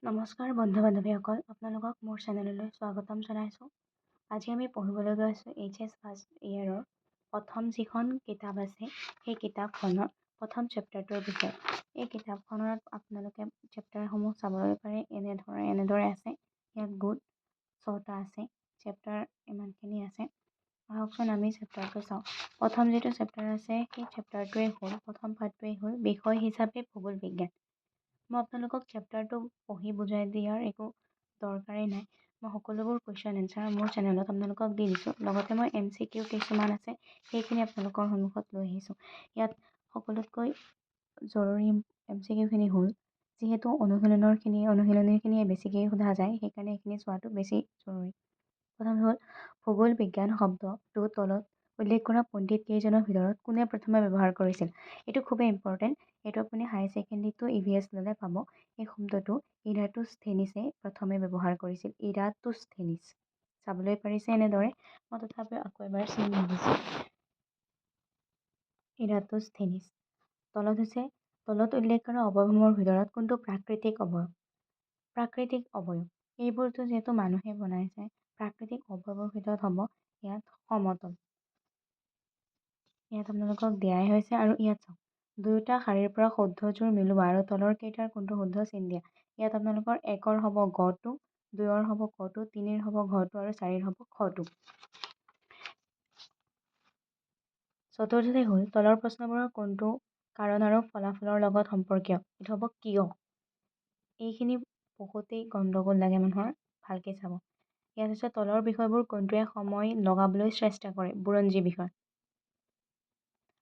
নমস্কাৰ বন্ধু-বান্ধৱীসকল, আপোনালোকক মোৰ চেনেললৈ স্বাগতম জনাইছোঁ। আজি আমি পঢ়িবলৈ গৈ আছোঁ HS ফাৰ্ষ্ট ইয়েৰৰ প্ৰথম যিখন কিতাপ আছে সেই কিতাপখনৰ প্ৰথম চেপ্টাৰটোৰ বিষয়ে। এই কিতাপখনত আপোনালোকে চেপ্টাৰসমূহ চাবলৈ পাৰে এনেদৰে আছে। ইয়াত গুড 6টা আছে, চেপ্টাৰ ইমানখিনি আছে। আহকচোন আমি চেপ্টাৰটো চাওঁ। প্ৰথম যিটো চেপ্টাৰ আছে সেই চেপ্টাৰটোৱে হ'ল প্ৰথম পাঠটোৱেই হ'ল বিষয় হিচাপে ভূগোল বিজ্ঞান। মই আপোনালোকক চেপ্টাৰটো পঢ়ি বুজাই দিয়াৰ একো দৰকাৰেই নাই। মই সকলোবোৰ কুৱেশ্যন এনচাৰ মোৰ চেনেলত আপোনালোকক দি দিছোঁ। লগতে মই MCQ কিছুমান আছে সেইখিনি আপোনালোকৰ সন্মুখত লৈ আহিছোঁ। ইয়াত সকলোতকৈ জৰুৰী MCQখিনি হ'ল যিহেতু অনুশীলনীখিনিয়ে বেছিকৈ সোধা যায়, সেইকাৰণে এইখিনি চোৱাটো বেছি জৰুৰী। প্ৰথম হ'ল ভূগোল বিজ্ঞান শব্দটো তলত উল্লেখ কৰা পণ্ডিত কেইজনৰ ভিতৰত কোনে প্ৰথমে ব্যৱহাৰ কৰিছিল। এইটো খুবেই ইম্পৰ্টেণ্ট। এইটো আপুনি হায়াৰ ছেকেণ্ডেৰীটো EVS ল'লে পাব। এই শব্দটো ইৰাটোস্থেনিছে প্ৰথমে ব্যৱহাৰ কৰিছিল। ইৰাটোস্থেনিছ চাবলৈ পাৰিছে এনেদৰে। মই তথাপিও আকৌ এবাৰ চিন দিছোঁ। ইৰাটোস্থেনিছ তলত উল্লেখ কৰা অৱয়ৱসমূহৰ ভিতৰত কোনটো প্ৰাকৃতিক অৱয়ৱ। প্ৰাকৃতিক অৱয়ৱ এইবোৰতো যিহেতু মানুহে বনাইছে, প্ৰাকৃতিক অৱয়ৱৰ ভিতৰত হ'ব ইয়াত সমতল। ইয়াত আপোনালোকক দিয়াই হৈছে আৰু ইয়াত চাওক, দুয়োটা শাৰীৰ পৰা শুদ্ধযোৰ মিলোৱা আৰু তলৰ কেইটাৰ কোনটো শুদ্ধ চিন দিয়া। ইয়াত আপোনালোকৰ 1ৰ হ'ব গটো, 2ৰ হ'ব কটো, 3ৰ হ'ব ঘটো আৰু 4ৰ হ'ব খটো। চতুৰ্থতে হ'ল তলৰ প্ৰশ্নবোৰৰ কোনটো কাৰণ আৰু ফলাফলৰ লগত সম্পৰ্কীয়। এইটো হ'ব কিয়। এইখিনি বহুতেই গণ্ডগোল লাগে মানুহৰ, ভালকৈ চাব। ইয়াত হৈছে তলৰ বিষয়বোৰ কোনটোৱে সময় লগাবলৈ চেষ্টা কৰে। বুৰঞ্জী বিষয়।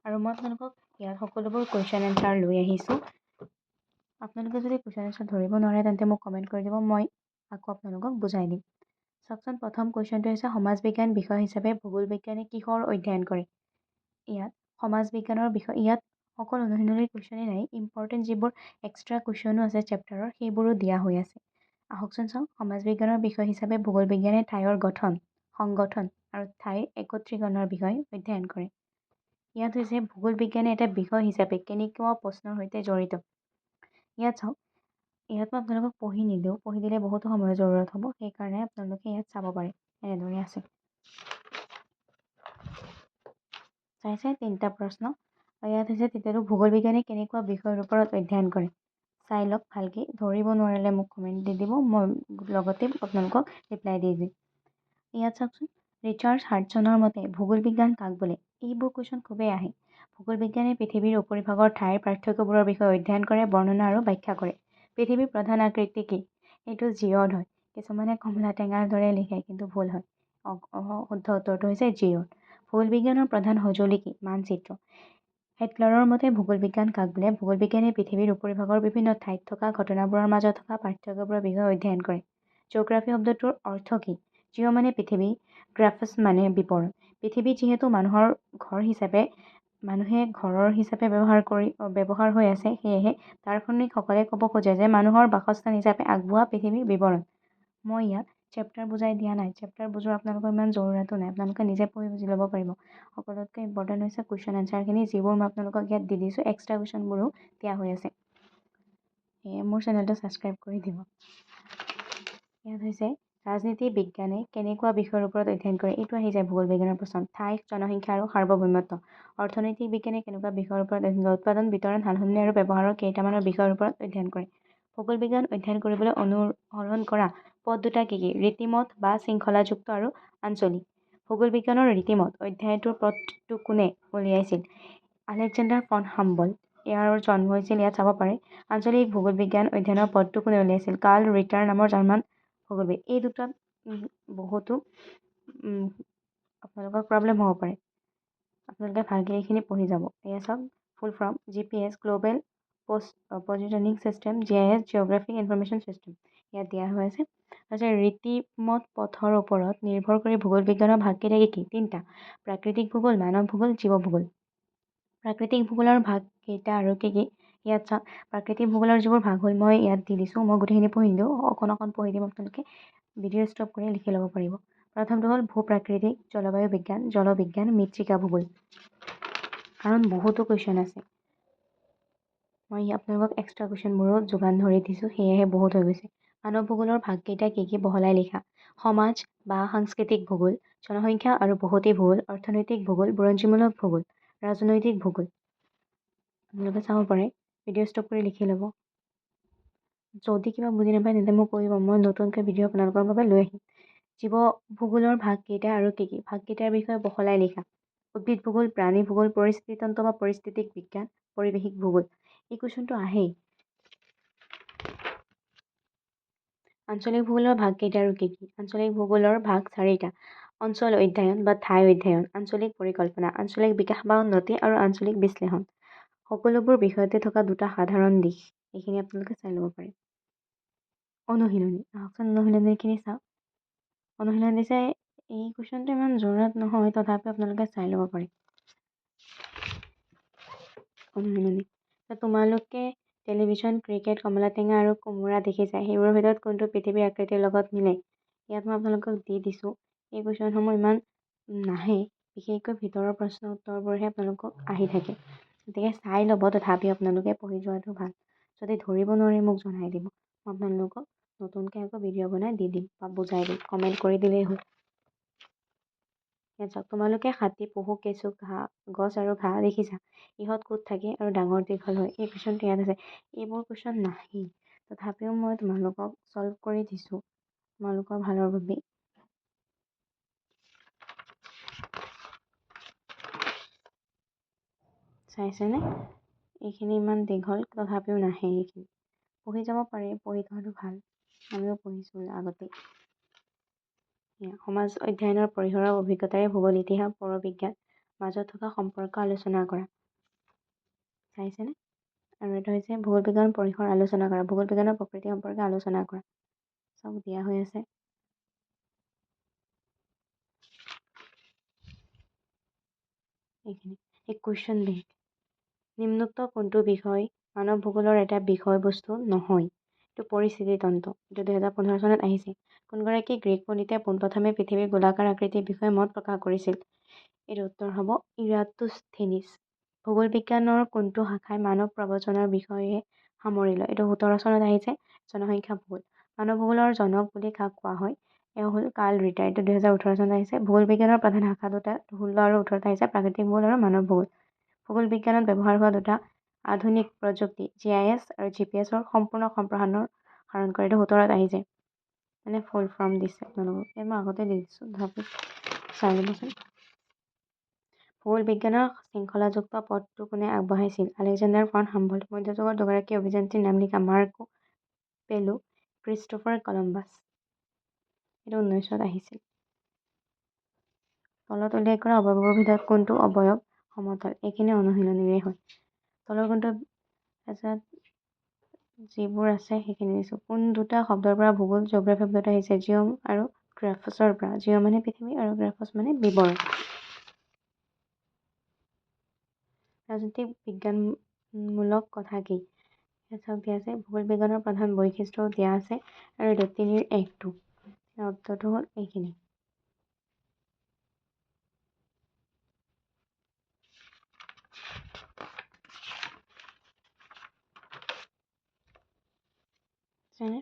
আৰু মই আপোনালোকক ইয়াত সকলোবোৰ কুৱেশ্যন এনচাৰ লৈ আহিছোঁ। আপোনালোকে যদি কুৱেশ্যন এনচাৰ ধৰিব নোৱাৰে তেন্তে মোক কমেণ্ট কৰি দিব, মই আকৌ আপোনালোকক বুজাই দিম। চাওকচোন, প্ৰথম কুৱেশ্যনটো হৈছে সমাজ বিজ্ঞান বিষয় হিচাপে ভূগোল বিজ্ঞানে কিহৰ অধ্যয়ন কৰে। ইয়াত সমাজ বিজ্ঞানৰ বিষয়, ইয়াত অকল অনুশীলনীৰ কুৱেশ্যনেই নাই, ইম্পৰ্টেণ্ট যিবোৰ এক্সট্ৰা কুৱেশ্যনো আছে চেপ্টাৰৰ সেইবোৰো দিয়া হৈ আছে। আহকচোন চাওঁ, সমাজ বিজ্ঞানৰ বিষয় হিচাপে ভূগোল বিজ্ঞানে ঠাইৰ গঠন, সংগঠন আৰু ঠাইৰ একত্ৰীকৰণৰ বিষয় অধ্যয়ন কৰে। ইয়াত হৈছে ভূগোল বিজ্ঞানে এটা বিষয় হিচাপে কেনেকুৱা প্ৰশ্নৰ সৈতে জড়িত। ইয়াত চাওক, ইয়াত মই আপোনালোকক পঢ়ি নিদিওঁ, পঢ়ি দিলে বহুতো সময়ৰ জৰুৰত হ'ব, সেইকাৰণে আপোনালোকে ইয়াত চাব পাৰে। এনেদৰে আছে। চাইছে 3টা প্ৰশ্ন। ইয়াত হৈছে তেতিয়াতো ভূগোল বিজ্ঞানে কেনেকুৱা বিষয়ৰ ওপৰত অধ্যয়ন কৰে। চাই লওক ভালকৈ, ধৰিব নোৱাৰিলে মোক কমেণ্ট দি দিব, মই লগতে আপোনালোকক ৰিপ্লাই দি দিম। ইয়াত চাওকচোন, ৰিচাৰ্ড হাডছনৰ মতে ভূগোল বিজ্ঞান কাক বোলে। এইবোৰ কুৱেশ্যন খুবেই আহে। ভূগোল বিজ্ঞানে পৃথিৱীৰ উপৰিভাগৰ ঠাইৰ পাৰ্থক্যবোৰৰ বিষয়ে অধ্যয়ন কৰে, বৰ্ণনা আৰু ব্যাখ্যা কৰে। পৃথিৱীৰ প্ৰধান আকৃতি কি। এইটো জিঅ'ড হয়। কিছুমানে কমলা টেঙাৰ দৰে লিখে, কিন্তু ভুল হয়। শুদ্ধ উত্তৰটো হৈছে জিঅ'ড। ভূগোল বিজ্ঞানৰ প্ৰধান সঁজুলি কি। মানচিত্ৰ। হেটলাৰৰ মতে ভূগোল বিজ্ঞান কাক বোলে। ভূগোল বিজ্ঞানে পৃথিৱীৰ উপৰিভাগৰ বিভিন্ন ঠাইত থকা ঘটনাবোৰৰ মাজত থকা পাৰ্থক্যবোৰৰ বিষয়ে অধ্যয়ন কৰে। জিঅ'গ্ৰাফী শব্দটোৰ অৰ্থ কি। জিঅ' মানে পৃথিৱী, গ্ৰাফাছ মানে বিৱৰণ। পৃথিৱী যিহেতু মানুহে ঘৰৰ হিচাপে ব্যৱহাৰ হৈ আছে, সেয়েহে দাৰ্শনিকসকলে ক'ব খোজে যে মানুহৰ বাসস্থান হিচাপে আগবঢ়োৱা পৃথিৱীৰ বিৱৰণ। মই ইয়াত চেপ্টাৰ বুজাই দিয়া নাই, চেপ্টাৰ বুজোৱাৰ আপোনালোকৰ ইমান জৰুৰতো নাই, আপোনালোকে নিজে পঢ়ি বুজি ল'ব পাৰিব। সকলোতকৈ ইম্পৰ্টেণ্ট হৈছে কুৱেশ্যন এনচাৰখিনি, যিবোৰ মই আপোনালোকক ইয়াত দি দিছোঁ, এক্সট্ৰা কুৱেশ্যনবোৰো দিয়া হৈ আছে। সেয়ে মোৰ চেনেলটো ছাবস্ক্ৰাইব কৰি দিব। ইয়াত হৈছে ৰাজনীতি বিজ্ঞানে কেনেকুৱা বিষয়ৰ ওপৰত অধ্যয়ন কৰে। এইটো আহি যায় ভূগোল বিজ্ঞানৰ প্ৰশ্ন। ঠাই, জনসংখ্যা আৰু সাৰ্বভৌমত্ব। অৰ্থনৈতিক বিজ্ঞানে কেনেকুৱা বিষয়ৰ ওপৰত অধ্যয়ন কৰে। উৎপাদন, বিতৰণ, সালসলনি আৰু ব্যৱহাৰৰ কেইটামানৰ বিষয়ৰ ওপৰত অধ্যয়ন কৰে। ভূগোল বিজ্ঞান অধ্যয়ন কৰিবলৈ অনুসৰণ কৰা পথ দুটা কি কি। ৰীতিমত বা শৃংখলাযুক্ত আৰু আঞ্চলিক। ভূগোল বিজ্ঞানৰ ৰীতিমত অধ্যায়টোৰ পথটো কোনে উলিয়াইছিল। Alexander von হাম্বল্ট। ইয়াৰ জন্ম হৈছিল, ইয়াত চাব পাৰে। আঞ্চলিক ভূগোল বিজ্ঞান অধ্যয়নৰ পথটো কোনে উলিয়াইছিল। কাৰ্ল ৰিটাৰ নামৰ জাৰ্মান ভূগোলবিদ। এই দুটাত বহুতো আপোনালোকৰ প্ৰব্লেম হ'ব পাৰে, আপোনালোকে ভালকৈ এইখিনি পঢ়ি যাব। এয়া চাওক, ফুল form GPS global positioning system, GIS geographic information system. ইয়াত দিয়া হৈ আছে। তাৰপিছত ৰীতিমত পথৰ ওপৰত নিৰ্ভৰ কৰি ভূগোল বিজ্ঞানৰ ভাগকেইটা কি কি। 3টা। প্ৰাকৃতিক ভূগোল, মানৱ ভূগোল, জীৱ ভূগোল। প্ৰাকৃতিক ভূগোলৰ ভাগ কেইটা আৰু কি কি। ইয়াত চাওক, প্ৰাকৃতিক ভূগোলৰ যিবোৰ ভাগ হ'ল মই ইয়াত দি দিছোঁ, মই গোটেইখিনি পঢ়ি নিদিওঁ, অকণ পঢ়ি দিম, আপোনালোকে ভিডিঅ' ষ্টপ কৰি লিখি ল'ব পাৰিব। প্ৰথমটো হ'ল ভূ প্ৰাকৃতিক, জলবায়ু বিজ্ঞান, জলবিজ্ঞান, মৃত্তিকা ভূগোল। কাৰণ বহুতো কুৱেশ্যন আছে। মই আপোনালোকক এক্সট্ৰা কুৱেশ্যনবোৰো যোগান ধৰি দিছোঁ, সেয়েহে বহুত হৈ গৈছে। মানৱ ভূগোলৰ ভাগকেইটা কি বহলাই লিখা? সমাজ বা সাংস্কৃতিক ভূগোল, জনসংখ্যা আৰু বসতি ভূগোল, অৰ্থনৈতিক ভূগোল, বুৰঞ্জীমূলক ভূগোল, ৰাজনৈতিক ভূগোল। আপোনালোকে চাব পাৰে, ভিডিঅ' ষ্টপ কৰি লিখি ল'ব। যদি কিবা বুজি নাপায় তেন্তে মোক কৰিব, মই নতুনকৈ ভিডিঅ' আপোনালোকৰ বাবে লৈ আহিম। জীৱ ভূগোলৰ ভাগকেইটা আৰু কি? ভাগকেইটাৰ বিষয়ে বহলাই লিখা। উদ্ভিদ ভূগোল, প্ৰাণী ভূগোল, পৰিস্থিতিতন্ত্ৰ বা পৰিস্থিতিক বিজ্ঞান, পৰিৱেশিক ভূগোল। এই কুৱেশ্যনটো আহেই। আঞ্চলিক ভূগোলৰ ভাগকেইটা আৰু কি? আঞ্চলিক ভূগোলৰ ভাগ 4টা। অঞ্চল অধ্যয়ন বা ঠাই অধ্যয়ন, আঞ্চলিক পৰিকল্পনা, আঞ্চলিক বিকাশ বা উন্নতি আৰু আঞ্চলিক বিশ্লেষণ। সকলোবোৰ বিষয়তে থকা দুটা সাধাৰণ দিশ, এইখিনি আপোনালোকে চাই ল'ব পাৰে। অনুশীলনী, আহকচোন অনুশীলনীখিনি চাওক। অনুশীলনী দিছে, এই কুৱেশ্যনটো ইমান জৰুৰত নহয়, তথাপিও আপোনালোকে চাই ল'ব পাৰে। অনুশীলনী, তোমালোকে টেলিভিছন, ক্ৰিকেট, কমলা টেঙা আৰু কোমোৰা দেখিছা, সেইবোৰৰ ভিতৰত কোনটো পৃথিৱীৰ আকৃতিৰ লগত মিলে? ইয়াত মই আপোনালোকক দি দিছোঁ। এই কুৱেশ্যনসমূহ ইমান নাহে, বিশেষকৈ ভিতৰৰ প্ৰশ্ন উত্তৰবোৰহে আপোনালোকক আহি থাকে, গতিকে চাই ল'ব। তথাপিও আপোনালোকে পঢ়ি যোৱাটো ভাল। যদি ধৰিব নোৱাৰে মোক জনাই দিব, মই আপোনালোকক নতুনকৈ আকৌ ভিডিঅ' বনাই দি দিম বা বুজাই দিম, কমেণ্ট কৰি দিলেই হ'ল। ইয়াত চাওক, তোমালোকে হাতী, পহু, কেঁচু, গছ আৰু ঘাঁহ দেখিছা, ইহঁত ক'ত থাকে আৰু ডাঙৰ দীঘল হয়? এই কুৱেশ্যনটো ইয়াত আছে। এইবোৰ কুৱেশ্যন নাহেই, তথাপিও মই তোমালোকক ছল্ভ কৰি দিছোঁ তোমালোকৰ ভালৰ বাবে। চাইছেনে? এইখিনি ইমান দীঘল, তথাপিও নাহে। এইখিনি পঢ়ি যাব পাৰে, পঢ়ি থোৱাটো ভাল। আমিও পঢ়িছোঁ আগতে। সমাজ অধ্যয়নৰ পৰিসৰৰ অভিজ্ঞতাৰে ভূগোল, ইতিহাস, পৌৰবিজ্ঞান মাজত থকা সম্পৰ্ক আলোচনা কৰা। চাইছেনে? আৰু এটা হৈছে ভূগোল বিজ্ঞান পৰিসৰ আলোচনা কৰা, ভূগোল বিজ্ঞানৰ প্ৰকৃতি সম্পৰ্কে আলোচনা কৰা। চব দিয়া হৈ আছে। এইখিনি এই কুৱেশ্যন বেংক। নিম্নোক্ত কোনটো বিষয় মানৱ ভূগোলৰ এটা বিষয়বস্তু নহয়? এইটো পৰিস্থিতিতন্ত্ৰ, এইটো 2015 চনত আহিছে। কোনগৰাকী গ্ৰীক পণ্ডিতে পোনপ্ৰথমে পৃথিৱীৰ গোলাকাৰ আকৃতিৰ বিষয়ে মত প্ৰকাশ কৰিছিল? এইটো উত্তৰ হ'ব ইৰাটোস্থেনিছ। ভূগোল বিজ্ঞানৰ কোনটো শাখাই মানৱ প্ৰব্ৰজনৰ বিষয়ে সামৰি লয়? এইটো 17 চনত আহিছে, জনসংখ্যা ভূগোল। মানৱ ভূগোলৰ জনক বুলি কাক কোৱা হয়? এওঁ হ'ল কাৰ্ল ৰিটাৰ, এইটো 2018 চনত আহিছে। ভূগোল বিজ্ঞানৰ প্ৰধান শাখা দুটা, 16 আৰু 18ত আহিছে, প্ৰাকৃতিক ভূগোল আৰু মানৱ ভূগোল। ভূগোল বিজ্ঞানত ব্যৱহাৰ হোৱা দুটা আধুনিক প্ৰযুক্তি, GIS আৰু GPS-ৰ সম্পূৰ্ণ সম্প্ৰসাৰণৰ সাৰণ কৰে, এইটো 17ত আহিছে। মানে ফুল ফৰ্ম দিছে আপোনালোকক, এই মই আগতে দি দিছোঁ, তথাপি চাই ল'বচোন। ভূগোল বিজ্ঞানৰ শৃংখলাযুক্ত পথটো কোনে আগবঢ়াইছিল? Alexander von Humboldt. মধ্যযুগৰ দুগৰাকী অভিযান্ত্ৰীৰ নাম লিখা। মাৰ্কো পেলো, ক্ৰিষ্টোফাৰ কলম্বাছ। এইটো 1900ত আহিছিল। তলত উল্লেখ কৰা অৱয়ৱৰ ভিতৰত কোনটো অৱয়ব সমতল? এইখিনি অনুশীলনীৰে হয়। তলৰ কোনটো তাৰপিছত যিবোৰ আছে সেইখিনি দিছোঁ। কোন দুটা শব্দৰ পৰা ভূগোল, জিঅ'গ্ৰাফী শব্দটো আহিছে? জিঅ'ম আৰু গ্ৰাফছৰ পৰা। জিঅ' মানে পৃথিৱী আৰু গ্ৰাফছ মানে বিৱৰণ। ৰাজনৈতিক বিজ্ঞানমূলক কথা কি? ইয়াত চাওক দিয়া আছে, ভূগোল বিজ্ঞানৰ প্ৰধান বৈশিষ্ট্যও দিয়া আছে, আৰু এইটো 3ৰ 1টো। উত্তৰটো হ'ল এইখিনি। যেনে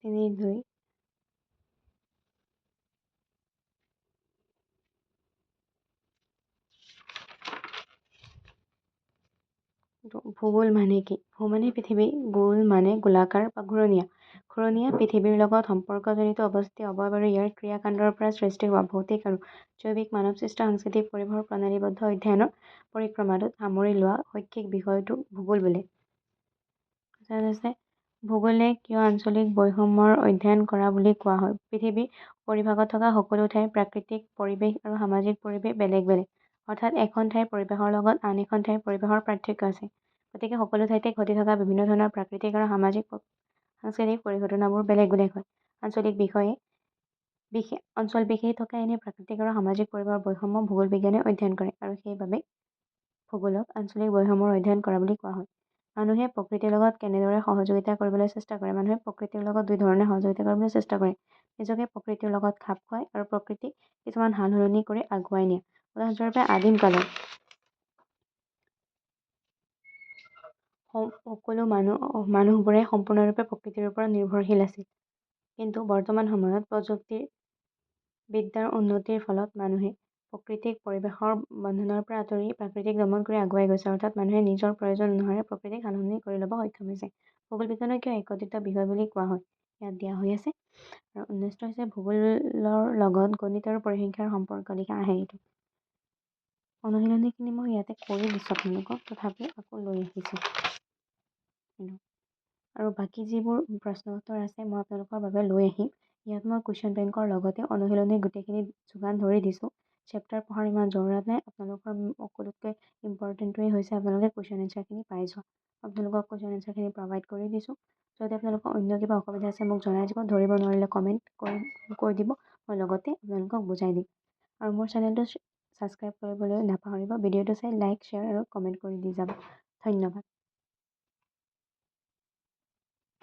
3ৰ 2। ভূগোল মানে কি? ভূ মানে পৃথিৱী, গোল মানে গোলাকাৰ বা ঘূৰণীয়া। ঘূৰণীয়া পৃথিৱীৰ লগত সম্পৰ্কজনিত অৱস্থিতি, অৱয়ব আৰু ইয়াৰ ক্ৰিয়াকাণ্ডৰ পৰা সৃষ্টি হোৱা ভৌতিক আৰু জৈৱিক মানৱসৃষ্ট সাংস্কৃতিক পৰিৱেশৰ প্ৰণালীবদ্ধ অধ্যয়নৰ পৰিক্ৰমাটোত সামৰি লোৱা শৈক্ষিক বিষয়টোক ভূগোল বোলে। ভূগোলে কিয় আঞ্চলিক বৈষম্যৰ অধ্যয়ন কৰা বুলি কোৱা হয়? পৃথিৱীৰ পৰিভাগত থকা সকলো ঠাইৰ প্ৰাকৃতিক পৰিৱেশ আৰু সামাজিক পৰিৱেশ বেলেগ বেলেগ, অৰ্থাৎ এখন ঠাইৰ পৰিৱেশৰ লগত আন এখন ঠাইৰ পৰিৱেশৰ পাৰ্থক্য আছে। গতিকে সকলো ঠাইতে ঘটি থকা বিভিন্ন ধৰণৰ প্ৰাকৃতিক আৰু সামাজিক সাংস্কৃতিক পৰিঘটনাবোৰ বেলেগ বেলেগ হয়। অঞ্চল বিশেষে থকা এনে প্ৰাকৃতিক আৰু সামাজিক পৰিৱেশৰ বৈষম্য ভূগোল বিজ্ঞানে অধ্যয়ন কৰে, আৰু সেইবাবে ভূগোলক আঞ্চলিক বৈষম্যৰ অধ্যয়ন কৰা বুলি কোৱা হয়। মানুহে প্ৰকৃতিৰ লগত কেনেদৰে সহযোগিতা কৰিবলৈ চেষ্টা কৰে? মানুহে প্ৰকৃতিৰ লগত দুই ধৰণে সহযোগিতা কৰিবলৈ চেষ্টা কৰে। নিজকে প্ৰকৃতিৰ লগত খাপ খুৱাই আৰু প্ৰকৃতিক কিছুমান সালসলনি কৰি আগুৱাই নিয়ে। উদাহৰণস্বৰূপে আদিম কালত সকলো মানুহবোৰে সম্পূৰ্ণৰূপে প্ৰকৃতিৰ ওপৰত নিৰ্ভৰশীল আছিল। কিন্তু বৰ্তমান সময়ত প্ৰযুক্তিবিদ্যাৰ উন্নতিৰ ফলত মানুহে প্ৰকৃতিক পৰিৱেশৰ বন্ধনৰ পৰা আঁতৰি প্ৰাকৃতিক দমন কৰি আগুৱাই গৈছে। অৰ্থাৎ মানুহে নিজৰ প্ৰয়োজন অনুসাৰে প্ৰকৃতিক সালসলনি কৰি ল'ব সক্ষম হৈছে। ভূগোল বিজ্ঞানক কিয় একত্ৰিত বিষয় বুলি কোৱা হয় ইয়াত দিয়া হৈ আছে। আৰু 19টো হৈছে ভূগোলৰ লগত গণিত আৰু পৰিসংখ্যাৰ সম্পৰ্ক লিখা আহে। এইটো অনুশীলনীখিনি মই ইয়াতে কৰি দিছোঁ আপোনালোকক, তথাপি আকৌ লৈ আহিছোঁ। আৰু বাকী যিবোৰ প্ৰশ্ন উত্তৰ আছে মই আপোনালোকৰ বাবে লৈ আহিম। ইয়াত মই কুৱেশ্যন বেংকৰ লগতে অনুশীলনী গোটেইখিনি যোগান ধৰি দিছোঁ। চেপ্টাৰ পঢ়াৰ ইমান জৰুৰত নাই। আপোনালোকৰ সকলোতকৈ ইম্পৰ্টেণ্টটোৱেই হৈছে আপোনালোকে কুৱেশ্যন এনচাৰখিনি পাই যোৱা। আপোনালোকক কুৱেশ্যন এনচাৰখিনি প্ৰভাইড কৰি দিছোঁ। যদি আপোনালোকৰ অন্য কিবা অসুবিধা আছে মোক জনাই দিব। ধৰিব নোৱাৰিলে কমেণ্ট কৰি দিব, মই লগতে আপোনালোকক বুজাই দিম। আৰু মোৰ চেনেলটো ছাবস্ক্ৰাইব কৰিবলৈ নাপাহৰিব। ভিডিঅ'টো চাই লাইক, শ্বেয়াৰ আৰু কমেণ্ট কৰি দি যাব। ধন্যবাদ।